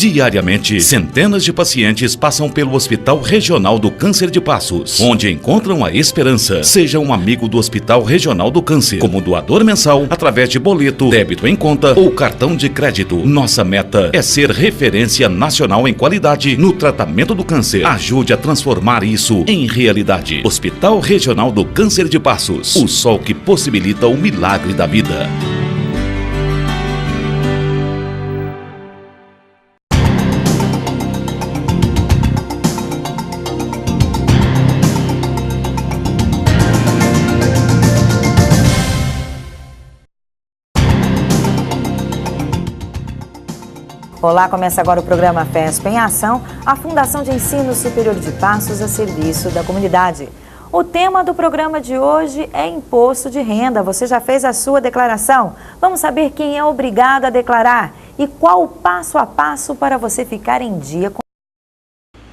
Diariamente, centenas de pacientes passam pelo Hospital Regional do Câncer de Passos, onde encontram a esperança. Seja um amigo do Hospital Regional do Câncer, como doador mensal, através de boleto, débito em conta ou cartão de crédito. Nossa meta é ser referência nacional em qualidade no tratamento do câncer. Ajude a transformar isso em realidade. Hospital Regional do Câncer de Passos, o sol que possibilita o milagre da vida. Olá, começa agora o programa FESP em Ação, a Fundação de Ensino Superior de Passos a serviço da comunidade. O tema do programa de hoje é imposto de renda. Você já fez a sua declaração? Vamos saber quem é obrigado a declarar e qual o passo a passo para você ficar em dia com...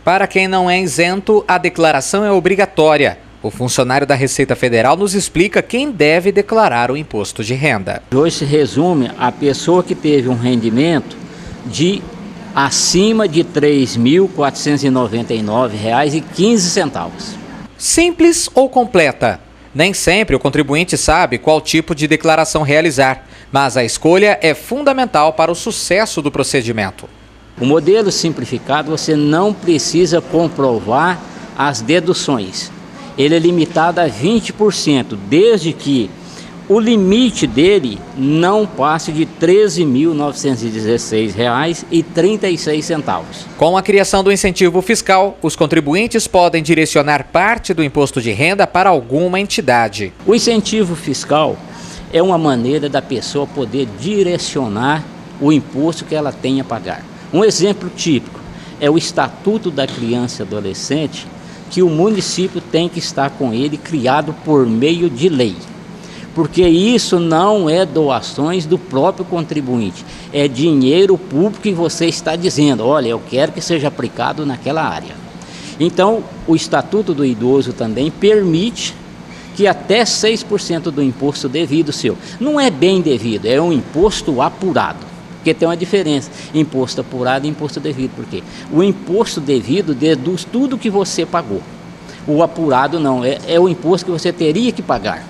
Para quem não é isento, a declaração é obrigatória. O funcionário da Receita Federal nos explica quem deve declarar o imposto de renda. Hoje se resume a pessoa que teve um rendimento de acima de R$ 3.499,15. Simples ou completa? Nem sempre o contribuinte sabe qual tipo de declaração realizar, mas a escolha é fundamental para o sucesso do procedimento. O modelo simplificado você não precisa comprovar as deduções. Ele é limitado a 20%, desde que o limite dele não passe de R$ 13.916,36. Com a criação do incentivo fiscal, os contribuintes podem direcionar parte do imposto de renda para alguma entidade. O incentivo fiscal é uma maneira da pessoa poder direcionar o imposto que ela tem a pagar. Um exemplo típico é o Estatuto da Criança e Adolescente, que o município tem que estar com ele criado por meio de lei. Porque isso não é doações do próprio contribuinte, é dinheiro público que você está dizendo, olha, eu quero que seja aplicado naquela área. Então, o Estatuto do Idoso também permite que até 6% do imposto devido seu, não é bem devido, é um imposto apurado, porque tem uma diferença, imposto apurado e imposto devido, porque o imposto devido deduz tudo que você pagou, o apurado não, é o imposto que você teria que pagar.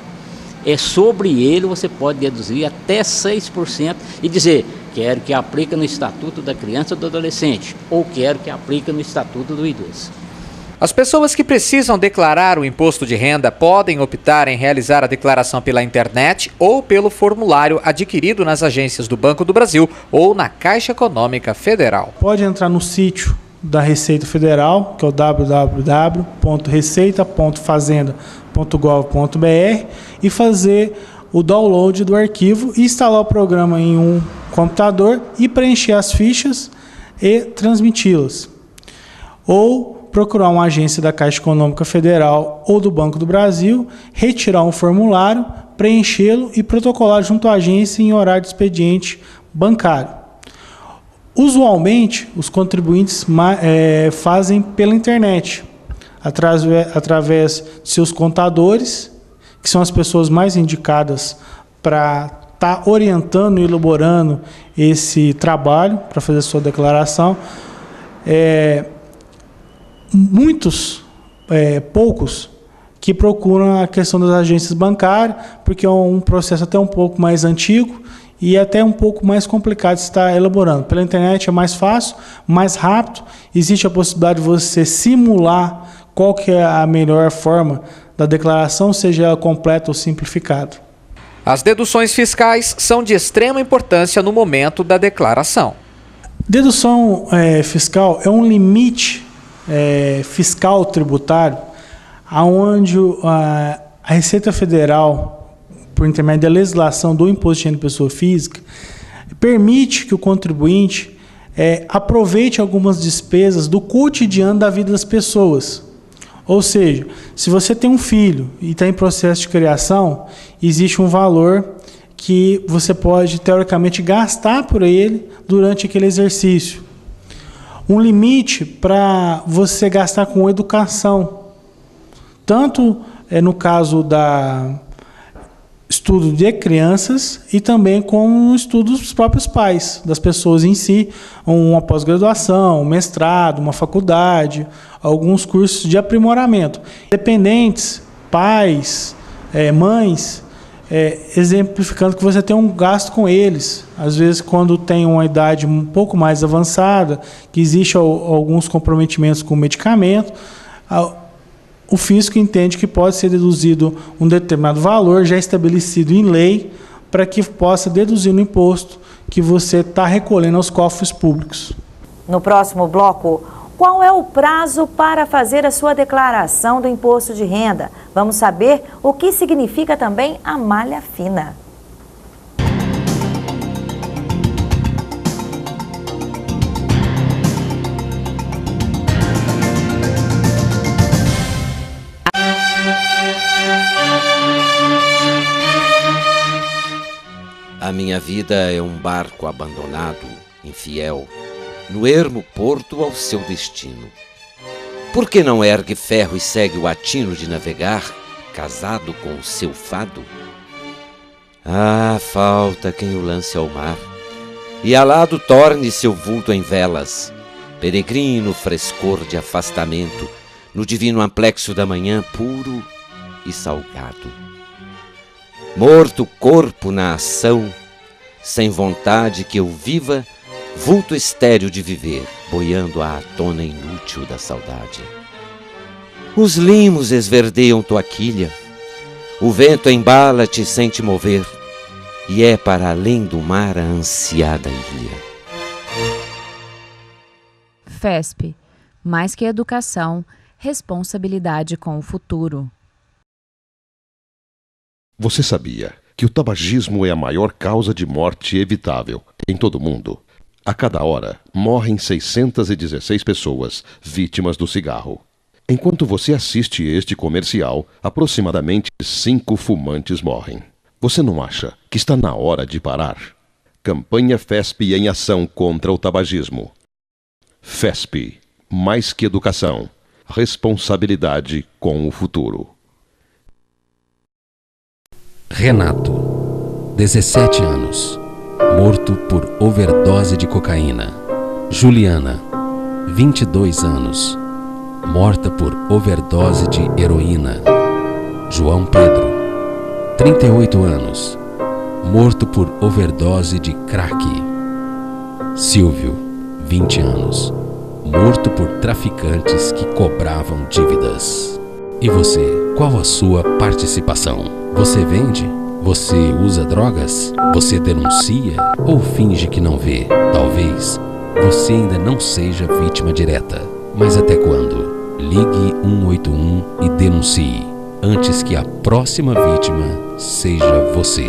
É sobre ele você pode deduzir até 6% e dizer, quero que aplique no Estatuto da Criança ou do Adolescente, ou quero que aplique no Estatuto do Idoso. As pessoas que precisam declarar o imposto de renda podem optar em realizar a declaração pela internet ou pelo formulário adquirido nas agências do Banco do Brasil ou na Caixa Econômica Federal. Pode entrar no sítio da Receita Federal, que é o www.receita.fazenda.gov.br, e fazer o download do arquivo e instalar o programa em um computador e preencher as fichas e transmiti-las. Ou procurar uma agência da Caixa Econômica Federal ou do Banco do Brasil, retirar um formulário, preenchê-lo e protocolar junto à agência em horário de expediente bancário. Usualmente, os contribuintes fazem pela internet, através de seus contadores, que são as pessoas mais indicadas para estar orientando e elaborando esse trabalho, para fazer a sua declaração. Poucos que procuram a questão das agências bancárias, porque é um processo até um pouco mais antigo, e até um pouco mais complicado de estar elaborando. Pela internet é mais fácil, mais rápido, existe a possibilidade de você simular qual que é a melhor forma da declaração, seja ela completa ou simplificada. As deduções fiscais são de extrema importância no momento da declaração. Dedução fiscal é um limite fiscal tributário, onde a Receita Federal, por intermédio da legislação do imposto de renda de pessoa física, permite que o contribuinte aproveite algumas despesas do cotidiano da vida das pessoas. Ou seja, se você tem um filho e está em processo de criação, existe um valor que você pode, teoricamente, gastar por ele durante aquele exercício. Um limite para você gastar com educação. Tanto no caso da estudo de crianças e também com o estudo dos próprios pais, das pessoas em si, uma pós-graduação, um mestrado, uma faculdade, alguns cursos de aprimoramento. Dependentes, pais, mães, exemplificando que você tem um gasto com eles. Às vezes, quando tem uma idade um pouco mais avançada, que existe alguns comprometimentos com o medicamento, o fisco entende que pode ser deduzido um determinado valor já estabelecido em lei para que possa deduzir no imposto que você está recolhendo aos cofres públicos. No próximo bloco, qual é o prazo para fazer a sua declaração do imposto de renda? Vamos saber o que significa também a malha fina. A minha vida é um barco abandonado, infiel, no ermo porto ao seu destino. Por que não ergue ferro e segue o atino de navegar, casado com o seu fado? Ah, falta quem o lance ao mar, e alado torne seu vulto em velas, peregrino frescor de afastamento, no divino amplexo da manhã puro e salgado. Morto corpo na ação, sem vontade que eu viva, vulto estéril de viver, boiando à tona inútil da saudade. Os limos esverdeiam tua quilha, o vento embala-te sem te mover, e é para além do mar a ansiada ilha. FESP, mais que educação, responsabilidade com o futuro. Você sabia que o tabagismo é a maior causa de morte evitável em todo o mundo? A cada hora, morrem 616 pessoas vítimas do cigarro. Enquanto você assiste este comercial, aproximadamente 5 fumantes morrem. Você não acha que está na hora de parar? Campanha FESP em ação contra o tabagismo. FESP, mais que educação, responsabilidade com o futuro. Renato, 17 anos, morto por overdose de cocaína. Juliana, 22 anos, morta por overdose de heroína. João Pedro, 38 anos, morto por overdose de crack. Silvio, 20 anos, morto por traficantes que cobravam dívidas. E você, qual a sua participação? Você vende? Você usa drogas? Você denuncia ou finge que não vê? Talvez você ainda não seja vítima direta. Mas até quando? Ligue 181 e denuncie, antes que a próxima vítima seja você.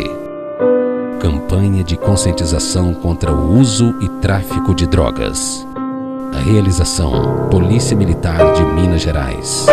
Campanha de conscientização contra o uso e tráfico de drogas. A realização: Polícia Militar de Minas Gerais.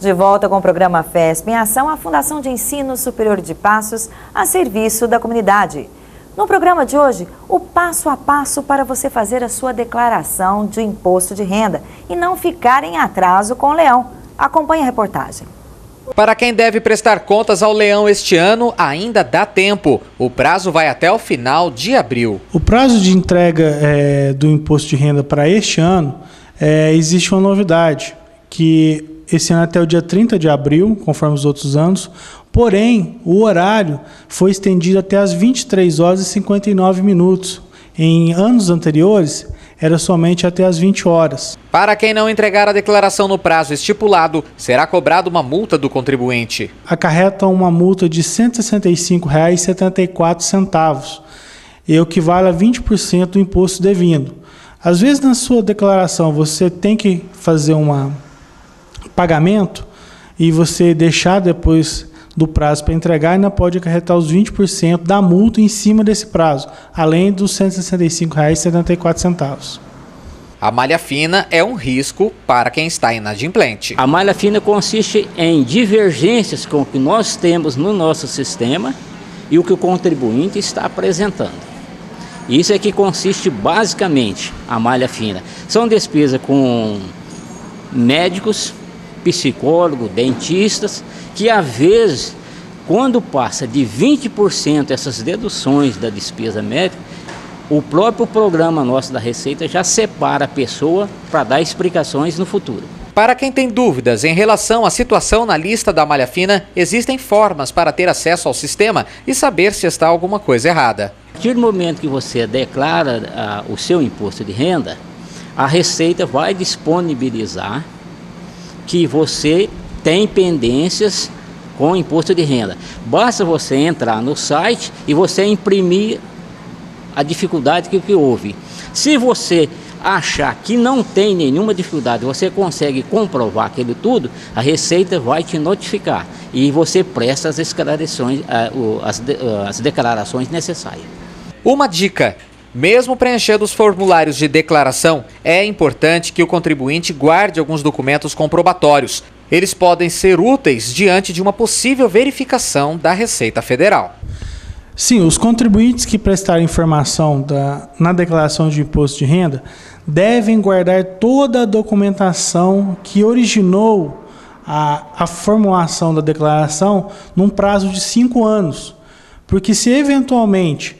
De volta com o programa FESP em Ação, a Fundação de Ensino Superior de Passos a serviço da comunidade. No programa de hoje, o passo a passo para você fazer a sua declaração de imposto de renda e não ficar em atraso com o Leão. Acompanhe a reportagem. Para quem deve prestar contas ao Leão este ano, ainda dá tempo. O prazo vai até o final de abril. O prazo de entrega do imposto de renda para este ano, existe uma novidade, que esse ano até o dia 30 de abril, conforme os outros anos, porém, o horário foi estendido até as 23 horas e 59 minutos. Em anos anteriores, era somente até as 20 horas. Para quem não entregar a declaração no prazo estipulado, será cobrada uma multa do contribuinte. Acarreta uma multa de R$ 165,74, e equivale a 20% do imposto devido. Às vezes, na sua declaração, você tem que fazer pagamento e você deixar depois do prazo para entregar, ainda pode acarretar os 20% da multa em cima desse prazo, além dos R$ 165,74. A malha fina é um risco para quem está inadimplente. A malha fina consiste em divergências com o que nós temos no nosso sistema e o que o contribuinte está apresentando. Isso é que consiste basicamente a malha fina. São despesas com médicos, psicólogos, dentistas, que às vezes, quando passa de 20% essas deduções da despesa médica, o próprio programa nosso da Receita já separa a pessoa para dar explicações no futuro. Para quem tem dúvidas em relação à situação na lista da malha fina, existem formas para ter acesso ao sistema e saber se está alguma coisa errada. A partir do momento que você declara o seu imposto de renda, a Receita vai disponibilizar que você tem pendências com imposto de renda. Basta você entrar no site e você imprimir a dificuldade que houve. Se você achar que não tem nenhuma dificuldade, você consegue comprovar aquilo tudo, a Receita vai te notificar e você presta as esclarecições, as declarações necessárias. Uma dica: mesmo preenchendo os formulários de declaração, é importante que o contribuinte guarde alguns documentos comprobatórios. Eles podem ser úteis diante de uma possível verificação da Receita Federal. Sim, os contribuintes que prestarem informação na declaração de imposto de renda devem guardar toda a documentação que originou a formulação da declaração num prazo de 5 anos. Porque se eventualmente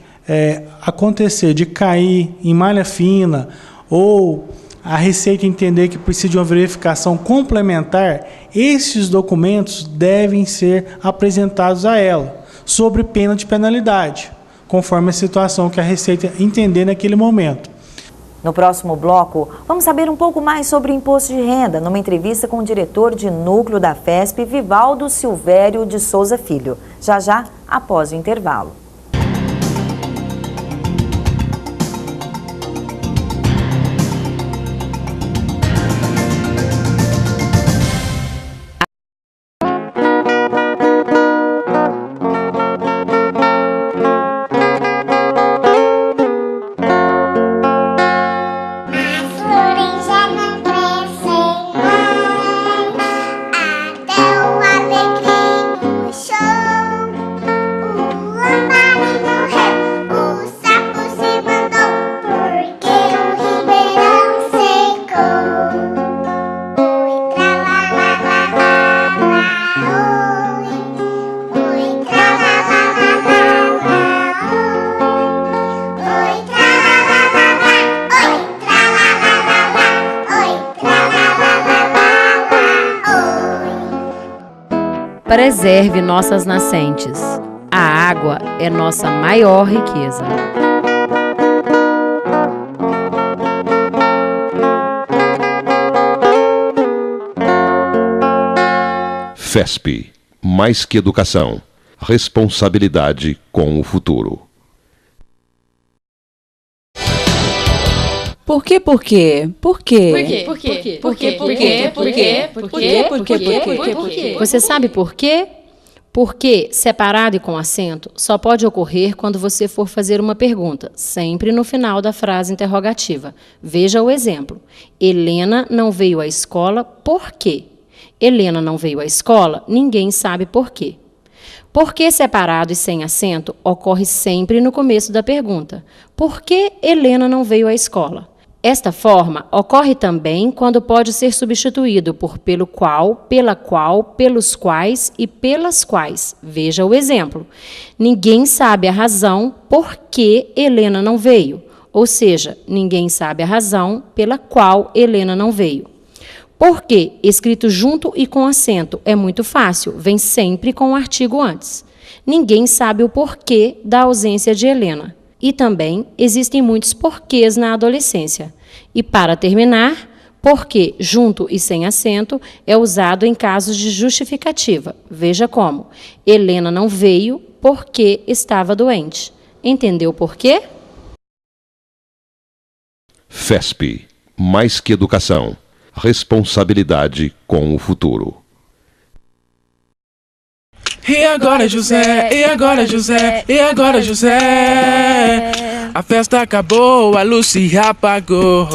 acontecer de cair em malha fina ou a Receita entender que precisa de uma verificação complementar, esses documentos devem ser apresentados a ela, sobre pena de penalidade, conforme a situação que a Receita entender naquele momento. No próximo bloco, vamos saber um pouco mais sobre o imposto de renda, numa entrevista com o diretor de núcleo da FESP, Vivaldo Silvério de Souza Filho. Já, após o intervalo. Preserve nossas nascentes. A água é nossa maior riqueza. FESP, mais que educação, responsabilidade com o futuro. Por quê? Você sabe por quê? Porque, separado e com acento, só pode ocorrer quando você for fazer uma pergunta, sempre no final da frase interrogativa. Veja o exemplo. Helena não veio à escola por quê? Helena não veio à escola, ninguém sabe por quê. Porque separado e sem acento ocorre sempre no começo da pergunta. Por que Helena não veio à escola? Esta forma ocorre também quando pode ser substituído por pelo qual, pela qual, pelos quais e pelas quais. Veja o exemplo. Ninguém sabe a razão por que Helena não veio. Ou seja, ninguém sabe a razão pela qual Helena não veio. Porque, escrito junto e com acento, é muito fácil, vem sempre com o artigo antes. Ninguém sabe o porquê da ausência de Helena. E também existem muitos porquês na adolescência. E para terminar, porque, junto e sem acento, é usado em casos de justificativa. Veja como: Helena não veio porque estava doente. Entendeu por quê? FESP, mais que educação, responsabilidade com o futuro. E agora, José? E agora, José? E agora, José? A festa acabou, a luz se apagou.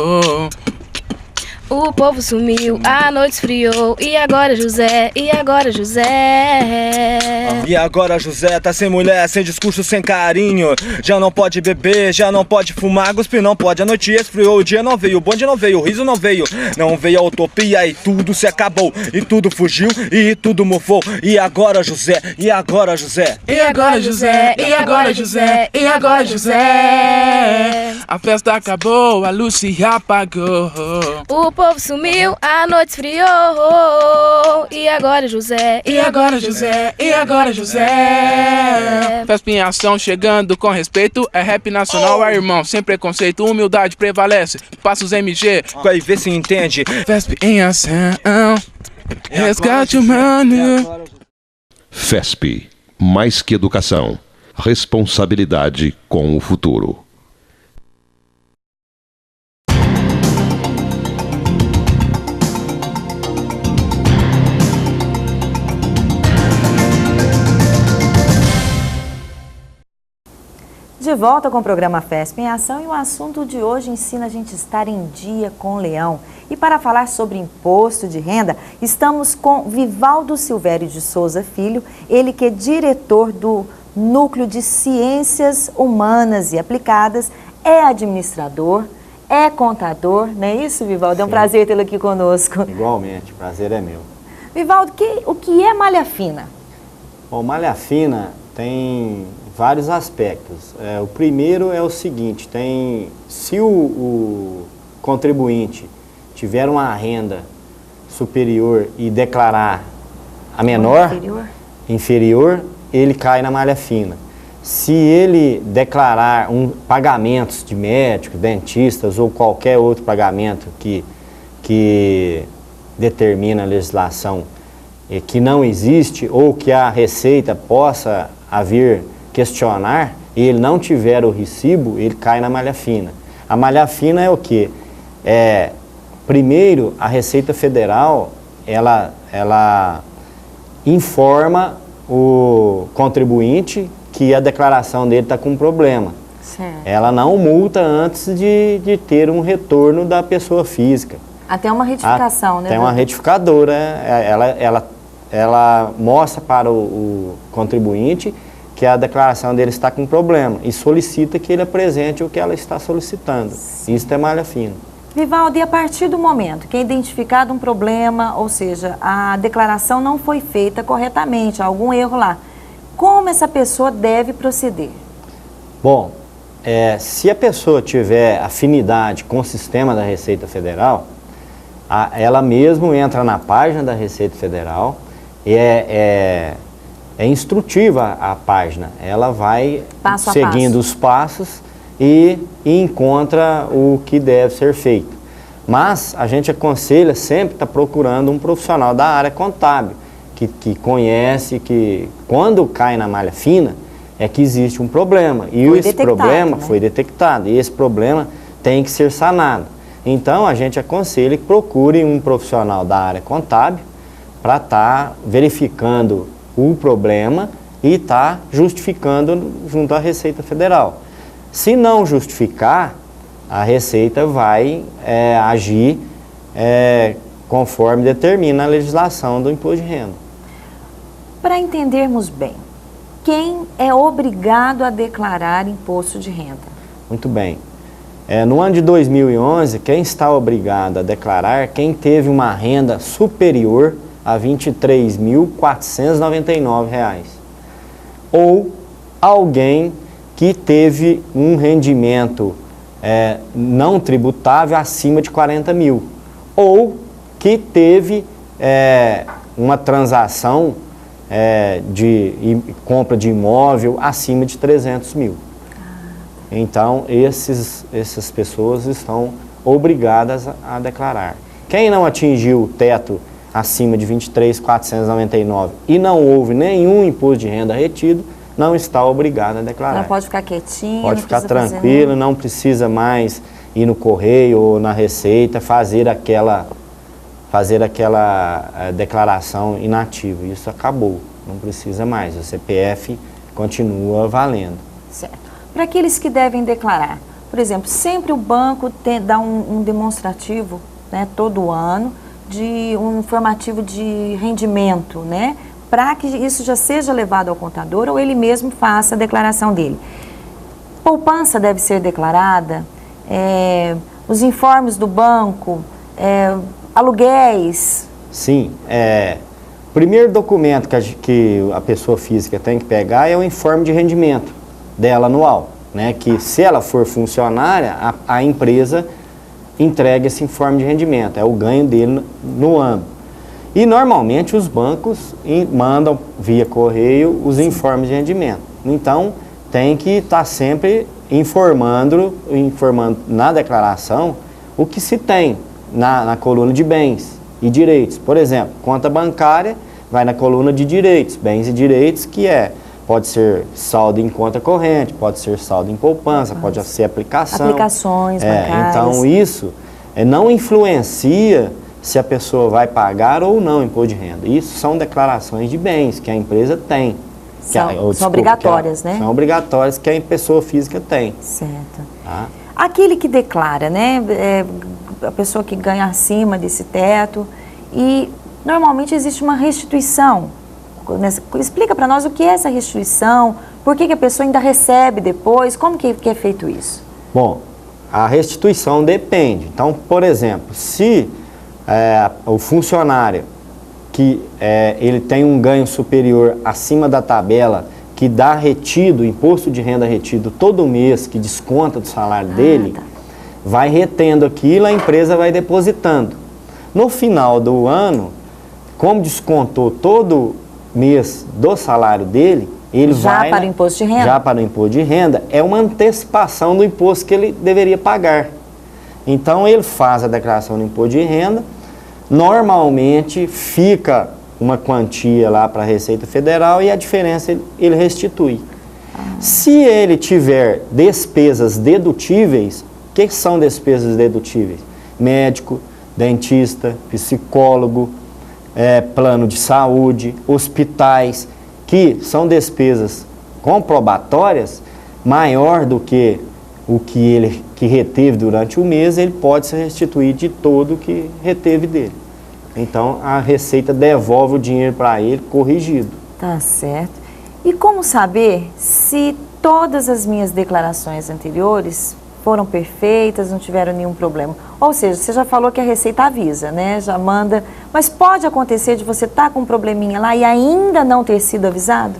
O povo sumiu, a noite esfriou. E agora, José? E agora, José? E agora, José tá sem mulher, sem discurso, sem carinho. Já não pode beber, já não pode fumar, cuspir não pode. A noite esfriou, o dia não veio, o bonde não veio, o riso não veio. Não veio a utopia e tudo se acabou. E tudo fugiu e tudo mofou. E agora, José? E agora, José? E agora, José? E agora, José? E agora, José? A festa acabou, a luz se apagou. O povo sumiu, a noite esfriou. E agora, José? E agora, José? E agora, José? Festa em ação, chegando com respeito. É rap nacional, é irmão, sem preconceito. Humildade prevalece, passos MG. Aí vê se entende. Festa em ação, resgate humano. FESP, mais que educação, responsabilidade com o futuro. De volta com o programa FESP em Ação, e o assunto de hoje ensina a gente a estar em dia com o leão. E para falar sobre imposto de renda, estamos com Vivaldo Silvério de Souza Filho, ele que é diretor do Núcleo de Ciências Humanas e Aplicadas, é administrador, é contador, não é isso, Vivaldo? É um prazer tê-lo aqui conosco. Igualmente, o prazer é meu. Vivaldo, o que é malha fina? Bom, malha fina tem vários aspectos. O primeiro é o seguinte, se o contribuinte tiver uma renda superior e declarar a menor, inferior, ele cai na malha fina. Se ele declarar pagamentos de médicos, dentistas ou qualquer outro pagamento que determina a legislação que não existe ou que a Receita possa vir questionar, e ele não tiver o recibo, ele cai na malha fina. A malha fina é o quê? Primeiro, a Receita Federal, ela informa o contribuinte que a declaração dele está com um problema. Certo. Ela não multa antes de ter um retorno da pessoa física. Até uma retificação, né? Tem uma retificadora, ela mostra para o contribuinte que a declaração dele está com problema e solicita que ele apresente o que ela está solicitando. Isso é malha fina. Vivaldo, e a partir do momento que é identificado um problema, ou seja, a declaração não foi feita corretamente, algum erro lá, como essa pessoa deve proceder? Bom, se a pessoa tiver afinidade com o sistema da Receita Federal, ela mesmo entra na página da Receita Federal e é instrutiva a página, ela vai seguindo os passos e encontra o que deve ser feito. Mas a gente aconselha sempre estar procurando um profissional da área contábil, que conhece, que quando cai na malha fina, é que existe um problema. E esse problema foi detectado, e esse problema tem que ser sanado. Então a gente aconselha que procure um profissional da área contábil para estar verificando o problema e estar justificando junto à Receita Federal. Se não justificar, a Receita vai agir conforme determina a legislação do imposto de renda. Para entendermos bem, quem é obrigado a declarar imposto de renda? Muito bem. No ano de 2011, quem está obrigado a declarar, quem teve uma renda superior a R$ 23.499. Ou alguém que teve um rendimento não tributável acima de 40 mil. Ou que teve uma transação de compra de imóvel acima de 300 mil. Então, essas pessoas estão obrigadas a declarar. Quem não atingiu o teto acima de 23.499 e não houve nenhum imposto de renda retido, não está obrigado a declarar. Ela pode ficar quietinha, pode ficar tranquilo, não precisa mais ir no correio ou na Receita fazer aquela declaração inativa. Isso acabou, não precisa mais. O CPF continua valendo. Certo. Para aqueles que devem declarar, por exemplo, sempre o banco dá um demonstrativo né, todo ano, de um informativo de rendimento, né, para que isso já seja levado ao contador ou ele mesmo faça a declaração dele. Poupança deve ser declarada, os informes do banco, aluguéis. Sim, o primeiro documento que a pessoa física tem que pegar é o informe de rendimento dela anual, né? Que se ela for funcionária, a empresa entrega esse informe de rendimento, é o ganho dele no ano. E normalmente os bancos mandam via correio os informes de rendimento. Então tem que estar sempre informando na declaração o que se tem na coluna de bens e direitos. Por exemplo, conta bancária vai na coluna de direitos, bens e direitos, que pode ser saldo em conta corrente, pode ser saldo em poupança, pode ser aplicações bancárias. Então isso não influencia se a pessoa vai pagar ou não imposto de renda. Isso são declarações de bens que a empresa tem. São obrigatórias, né? São obrigatórias que a pessoa física tem. Certo. Tá? Aquele que declara, né? A pessoa que ganha acima desse teto e normalmente existe uma restituição. Explica para nós o que é essa restituição, por que a pessoa ainda recebe depois, como que é feito isso? Bom, a restituição depende. Então, por exemplo, se o funcionário que ele tem um ganho superior acima da tabela, que dá retido, imposto de renda retido todo mês, que desconta do salário dele, vai retendo aquilo, a empresa vai depositando. No final do ano, como descontou todo mês do salário dele, ele vai... para o imposto de renda? Já para o imposto de renda, é uma antecipação do imposto que ele deveria pagar. Então ele faz a declaração do imposto de renda, normalmente fica uma quantia lá para a Receita Federal e a diferença ele restitui. Se ele tiver despesas dedutíveis, o que são despesas dedutíveis? Médico, dentista, psicólogo, plano de saúde, hospitais, que são despesas comprobatórias, maior do que o que ele reteve durante o mês, ele pode ser restituído de todo o que reteve dele. Então, a Receita devolve o dinheiro para ele corrigido. Tá certo. E como saber se todas as minhas declarações anteriores foram perfeitas, não tiveram nenhum problema? Ou seja, você já falou que a Receita avisa, né? Já manda. Mas pode acontecer de você estar com um probleminha lá e ainda não ter sido avisado?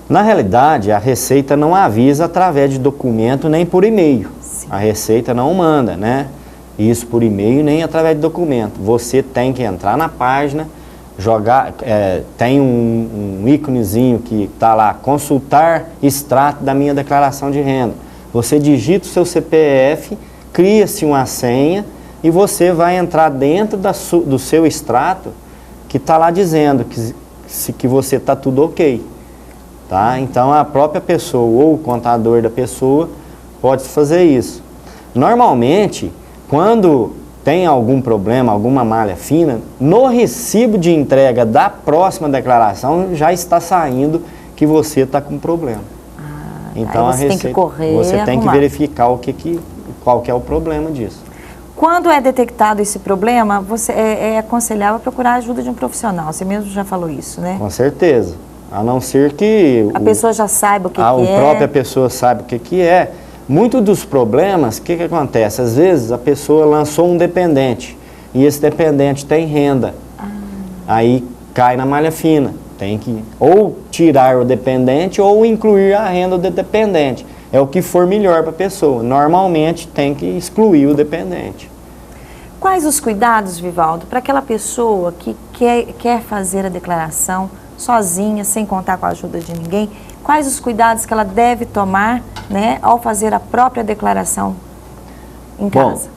Na realidade, a Receita não avisa através de documento nem por e-mail. A Receita não manda, né? Isso por e-mail nem através de documento. Você tem que entrar na página, tem um íconezinho que está lá, consultar extrato da minha declaração de renda. Você digita o seu CPF, cria-se uma senha e você vai entrar dentro do seu extrato que está lá dizendo que você está tudo ok. Tá? Então a própria pessoa ou o contador da pessoa pode fazer isso. Normalmente, quando tem algum problema, alguma malha fina, no recibo de entrega da próxima declaração já está saindo que você está com problema. Então você tem que correr, você tem que verificar qual que é o problema disso. Quando é detectado esse problema, é aconselhável procurar a ajuda de um profissional. Você mesmo já falou isso, né? Com certeza. A não ser que a pessoa já saiba o que é. A própria pessoa sabe o que é. Muitos dos problemas, o que acontece? Às vezes a pessoa lançou um dependente e esse dependente tem renda. Aí cai na malha fina. Tem que ou tirar o dependente ou incluir a renda do dependente. É o que for melhor para a pessoa. Normalmente tem que excluir o dependente. Quais os cuidados, Vivaldo, para aquela pessoa que quer fazer a declaração sozinha, sem contar com a ajuda de ninguém? Quais os cuidados que ela deve tomar, né, ao fazer a própria declaração em casa?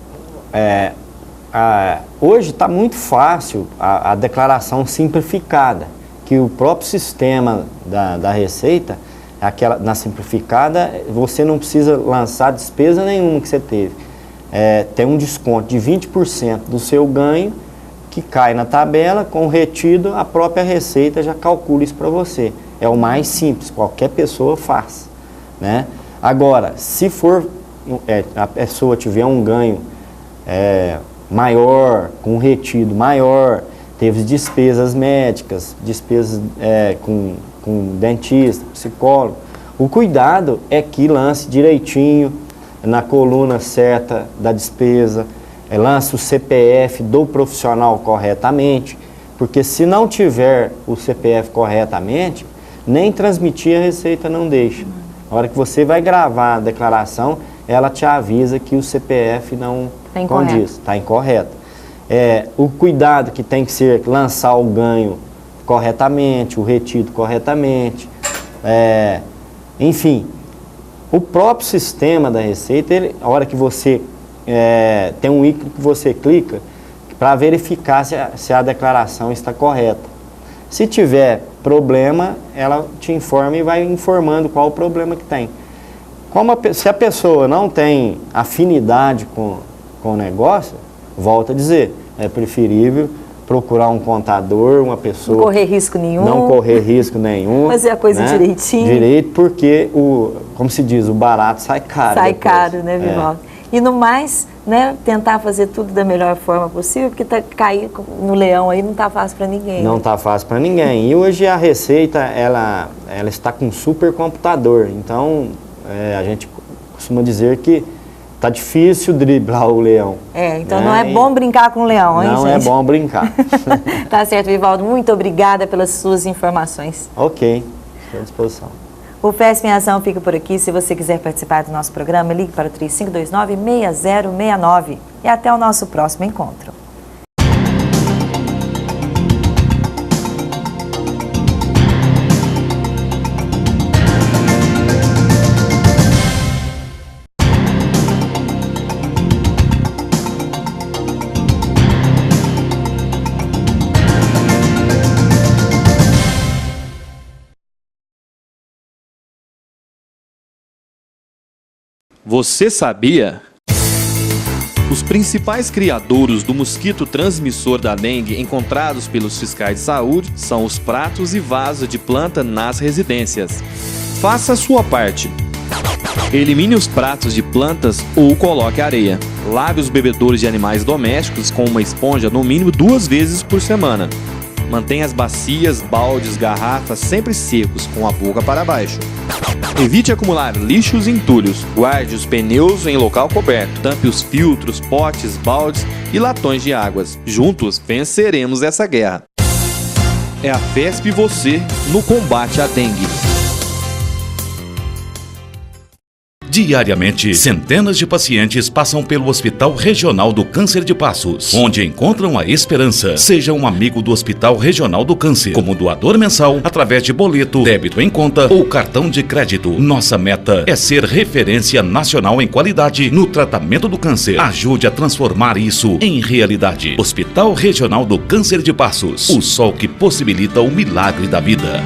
Hoje está muito fácil a declaração simplificada, que o próprio sistema da Receita, na simplificada, você não precisa lançar despesa nenhuma que você teve. Tem um desconto de 20% do seu ganho, que cai na tabela, com o retido, a própria Receita já calcula isso para você. É o mais simples, qualquer pessoa faz, né? Agora, se a pessoa tiver um ganho maior, com retido maior, teve despesas médicas, despesas com dentista, psicólogo. O cuidado é que lance direitinho, na coluna certa da despesa, lance o CPF do profissional corretamente, porque se não tiver o CPF corretamente, nem transmitir a receita não deixa. Na hora que você vai gravar a declaração, ela te avisa que o CPF não condiz, está incorreto. O cuidado que tem que ser lançar o ganho corretamente, o retido corretamente, enfim, o próprio sistema da Receita, a hora que você tem um ícone que você clica para verificar se a declaração está correta. Se tiver problema, ela te informa e vai informando qual o problema que tem. Se a pessoa não tem afinidade com o negócio, volto a dizer, é preferível procurar um contador, uma pessoa... Não correr risco nenhum. Não correr risco nenhum. Fazer a coisa direitinho. Direito, porque, como se diz, o barato sai caro. Sai caro, né, Vivaldo? E no mais, né, tentar fazer tudo da melhor forma possível, porque cair no leão aí não está fácil para ninguém. Não está fácil para ninguém. E hoje a Receita, ela está com um supercomputador. Então, a gente costuma dizer que tá difícil driblar o leão. Então não é bom brincar com o leão, hein, gente? Não é bom brincar. Tá certo, Vivaldo. Muito obrigada pelas suas informações. Ok, estou à disposição. O FESP em Ação fica por aqui. Se você quiser participar do nosso programa, ligue para o 3529-6069. E até o nosso próximo encontro. Você sabia? Os principais criadouros do mosquito transmissor da dengue encontrados pelos fiscais de saúde são os pratos e vasos de planta nas residências. Faça a sua parte. Elimine os pratos de plantas ou coloque areia. Lave os bebedouros de animais domésticos com uma esponja no mínimo 2 vezes por semana. Mantenha as bacias, baldes, garrafas sempre secos, com a boca para baixo. Evite acumular lixos e entulhos. Guarde os pneus em local coberto. Tampe os filtros, potes, baldes e latões de águas. Juntos venceremos essa guerra. É a FESP e você no combate à dengue. Diariamente, centenas de pacientes passam pelo Hospital Regional do Câncer de Passos, onde encontram a esperança. Seja um amigo do Hospital Regional do Câncer, como doador mensal, através de boleto, débito em conta ou cartão de crédito. Nossa meta é ser referência nacional em qualidade no tratamento do câncer. Ajude a transformar isso em realidade. Hospital Regional do Câncer de Passos, o sol que possibilita o milagre da vida.